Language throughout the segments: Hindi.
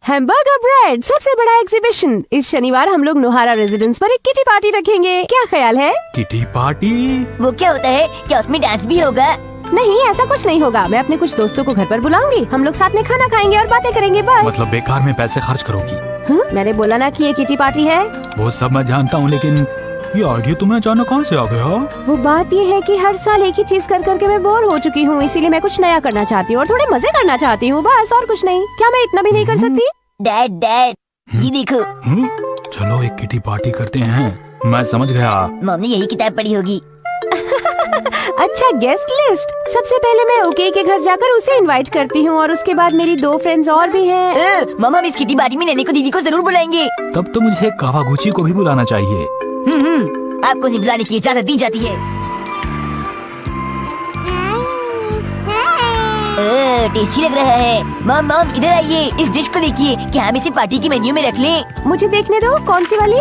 हैमबर्गर ब्रेड सबसे बड़ा एग्जीबिशन। इस शनिवार हम लोग नोहारा रेजिडेंस पर एक किटी पार्टी रखेंगे, क्या ख्याल है? Kitty party? वो क्या होता है? क्या उसमें डांस भी होगा? नहीं, ऐसा कुछ नहीं होगा। मैं अपने कुछ दोस्तों को घर पर बुलाऊंगी, हम लोग साथ में खाना खाएंगे और बातें करेंगे बस। मतलब बेकार में पैसे खर्च करोगी? मैंने बोला ना कि ये किटी पार्टी है। वो सब मैं जानता हूँ, लेकिन ये आइडिया तुम्हें अचानक कहाँ से आ गया? वो बात ये है कि हर साल एक ही चीज कर करके मैं बोर हो चुकी हूँ, इसीलिए मैं कुछ नया करना चाहती हूँ और थोड़े मजे करना चाहती हूँ, बस और कुछ नहीं। क्या मैं इतना भी नहीं कर सकती? डैड ये देखो। चलो एक किटी पार्टी करते हैं। मैं समझ गया। मॉम ने यही किताब पढ़ी होगी। अच्छा, गेस्ट लिस्ट। सबसे पहले मैं ओके के घर जाकर उसे इनवाइट करती हूँ और उसके बाद मेरी 2 फ्रेंड्स और भी हैं। मॉम, हम इस किटी पार्टी में नैनी को दीदी को जरूर बुलाएंगे। तब तो मुझे कावागुची को भी बुलाना चाहिए। आपको नहीं बुलाने की इजाजत दी जाती है। टेस्टी लग रहा है। मॉम इधर आइए, इस डिश को देखिए। क्या हम इसे पार्टी की मेन्यू में रख लें? मुझे देखने दो। कौन सी वाली?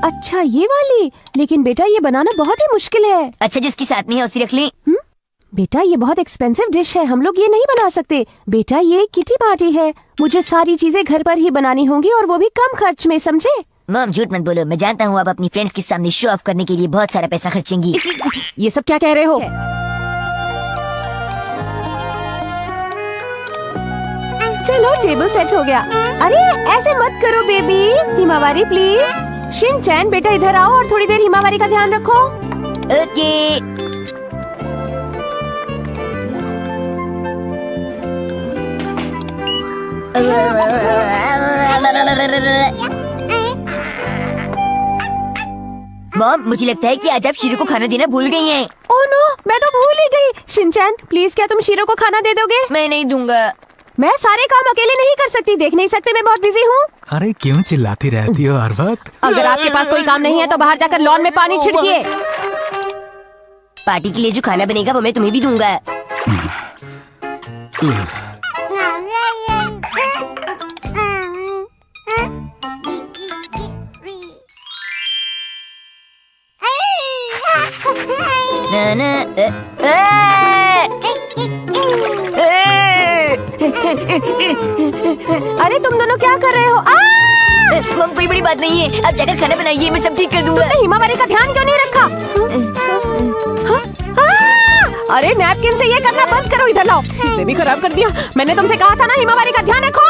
अच्छा, ये वाली। लेकिन बेटा, ये बनाना बहुत ही मुश्किल है। अच्छा, जिसकी साथ में है उसी रख लें। बेटा, ये बहुत एक्सपेंसिव डिश है, हम लोग ये नहीं बना सकते। बेटा, ये किटी पार्टी है, मुझे सारी चीजें घर पर ही बनानी होंगी और वो भी कम खर्च में, समझे? मॉम झूठ मत बोलो, मैं जानता हूँ आप अपनी फ्रेंड्स के सामने शो ऑफ करने के लिए बहुत सारा पैसा खर्चेंगी। ये सब क्या कह रहे हो? चलो, टेबल सेट हो गया। अरे ऐसे मत करो बेबी। Himawari please. शिनचैन बेटा इधर आओ और थोड़ी देर हिमावारी का ध्यान रखो। ओके। मॉम, मुझे लगता है कि आज आप शीरू को खाना देना भूल गई हैं। ओह नो, मैं तो भूल ही गई। शिनचैन प्लीज, क्या तुम शीरो को खाना दे दोगे? मैं नहीं दूंगा। मैं सारे काम अकेले नहीं कर सकती, देख नहीं सकते मैं बहुत बिजी हूँ। अरे क्यों चिल्लाती रहती हो हर वक्त? अगर आपके पास कोई काम नहीं है तो बाहर जाकर लॉन में पानी छिड़किए। पार्टी के लिए जो खाना बनेगा वो मैं तुम्हें भी दूंगा। अरे तुम दोनों क्या कर रहे हो? मम, कोई बड़ी बात नहीं है, आप जाकर खाना बनाइए, मैं सब ठीक कर दूंगा। तुमने हिमावारी का ध्यान क्यों नहीं रखा? अरे नैपकिन से ये करना बंद करो, इधर लाओ। इसे भी खराब कर दिया। मैंने तुमसे कहा था ना हिमावारी का ध्यान रखो।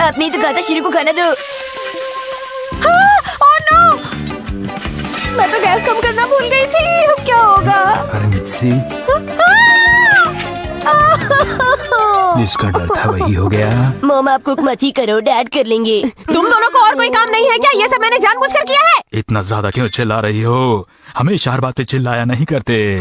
आपने तो कहा था शीरू को खाना दो। ओह नो, मैं तो गैस कम करना भूल गई थी। अब क्या होगा? अरे मित्सी, जिसका डर था वही हो गया। मॉम, आप कुक मत ही करो, डैड कर लेंगे। तुम दोनों को और कोई काम नहीं है क्या? ये सब मैंने जानबूझकर किया है। इतना ज्यादा क्यों चिल्ला रही हो? हमेशा हर बात पे चिल्लाया नहीं करते।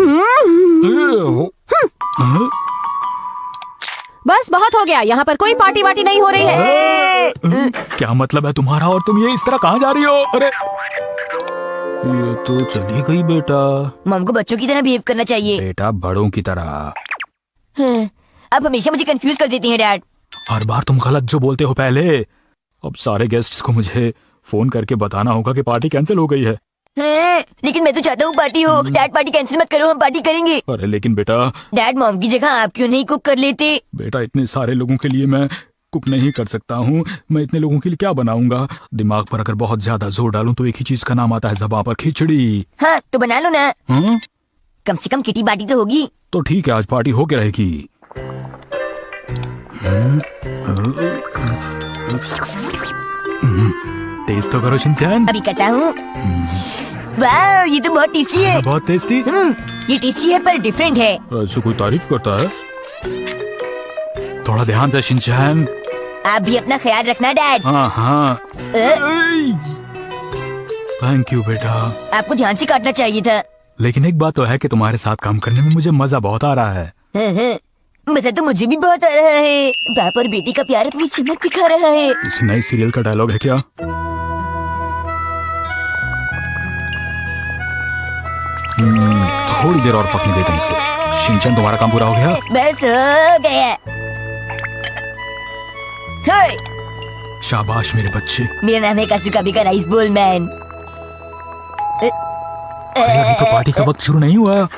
बस बहुत हो गया, यहाँ पर कोई पार्टी वार्टी नहीं हो रही है। क्या मतलब है तुम्हारा? और तुम ये इस तरह कहाँ जा रही हो? अरे ये तो चली गई बेटा। मॉम को बच्चों की तरह बिहेव करना चाहिए। बेटा बड़ों की तरह। आप हमेशा मुझे कंफ्यूज कर देती हैं डैड। हर बार तुम गलत जो बोलते हो पहले। अब सारे गेस्ट्स को मुझे फोन करके बताना होगा कि पार्टी कैंसिल हो गई है। लेकिन मैं तो चाहता हूँ पार्टी हो। डैड, पार्टी कैंसिल मत करो, हम पार्टी करेंगे। अरे लेकिन बेटा। डैड, मॉम की जगह आप क्यों नहीं कुक कर लेते? बेटा इतने सारे लोगों के लिए मैं कुक नहीं कर सकता हूँ। मैं इतने लोगों के लिए क्या बनाऊंगा? दिमाग पर अगर बहुत ज्यादा जोर डालूं तो एक ही चीज का नाम आता है, ज़बान पर खिचड़ी। हाँ तो बना लो ना। कम से कम किटी पार्टी तो होगी। तो ठीक है, आज पार्टी होके रहेगी। टेस्ट तो करो शिनचैन। अभी करता हूँ। वाह, ये तो बहुत टेस्टी है। बहुत टेस्टी। ये टेस्टी है पर डिफरेंट है। ऐसे कोई तारीफ करता है? थोड़ा ध्यान से शिनचैन। आप भी अपना ख्याल रखना डैड। हाँ। थैंक यू बेटा। आपको ध्यान से काटना चाहिए था। लेकिन एक बात तो है कि तुम्हारे साथ काम करने में मुझे मजा बहुत आ रहा है। मजा तो मुझे भी बहुत आ रहा है। बाप और बेटी का प्यार अपनी चमक दिखा रहा है। इस नए सीरियल का डायलॉग है क्या? थोड़ी देर और पकने देते हैं इसे। शिनचैन, तुम्हारा काम पूरा हो गया? बस हो गया। शाबाश मेरे बच्चे। मेरा नाम है कासुकाबी का राइस बोल मैन। अभी तो पार्टी का वक्त शुरू नहीं हुआ।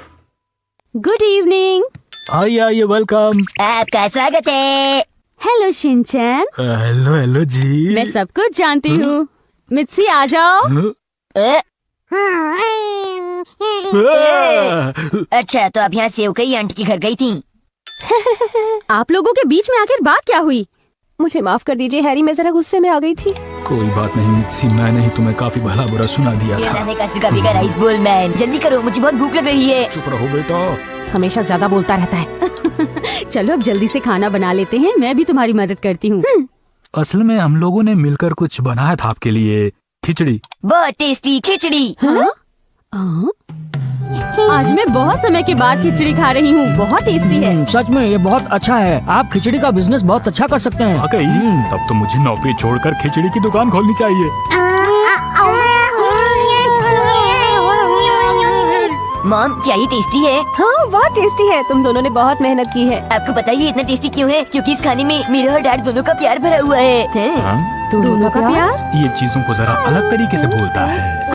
Good evening. आइए वेलकम। आपका स्वागत है। Hello Shinchan. हेलो हेलो जी। मैं सब कुछ जानती हूँ। मित्सी आ जाओ। अच्छा, तो अब यहाँ सेवकई आंटी के घर गई थी। आप लोगों के बीच में आखिर बात क्या हुई? मुझे माफ कर दीजिए हैरी, मैं जरा गुस्से में आ गई थी। कोई बात नहीं मित्सी, मैंने ही तुम्हें काफी भला बुरा सुना दिया ये था। रहने का सिका बिका राइस बोल मैन, जल्दी करो, मुझे बहुत भूख लग रही है। चुप रहो बेटा। हमेशा ज्यादा बोलता रहता है। चलो अब जल्दी से खाना बना लेते हैं, मैं भी तुम्हारी मदद करती हूँ। असल में हम लोगों ने मिलकर कुछ बनाया था आपके लिए, खिचड़ी। बहुत टेस्टी खिचड़ी। हाँ? आज मैं बहुत समय के बाद खिचड़ी खा रही हूँ, बहुत टेस्टी है। सच में ये बहुत अच्छा है। आप खिचड़ी का बिजनेस बहुत अच्छा कर सकते हैं। वाकई? तब तो मुझे नौकरी छोड़कर खिचड़ी की दुकान खोलनी चाहिए। मॉम, क्या ये टेस्टी है? हाँ बहुत टेस्टी है, तुम दोनों ने बहुत मेहनत की है। आपको पता है ये इतना टेस्टी क्यों है? क्योंकि इस खाने में मेरे और डैड दोनों का प्यार भरा हुआ है। हाँ? दोनों का प्यार? ये चीजों को जरा अलग तरीके से बोलता है।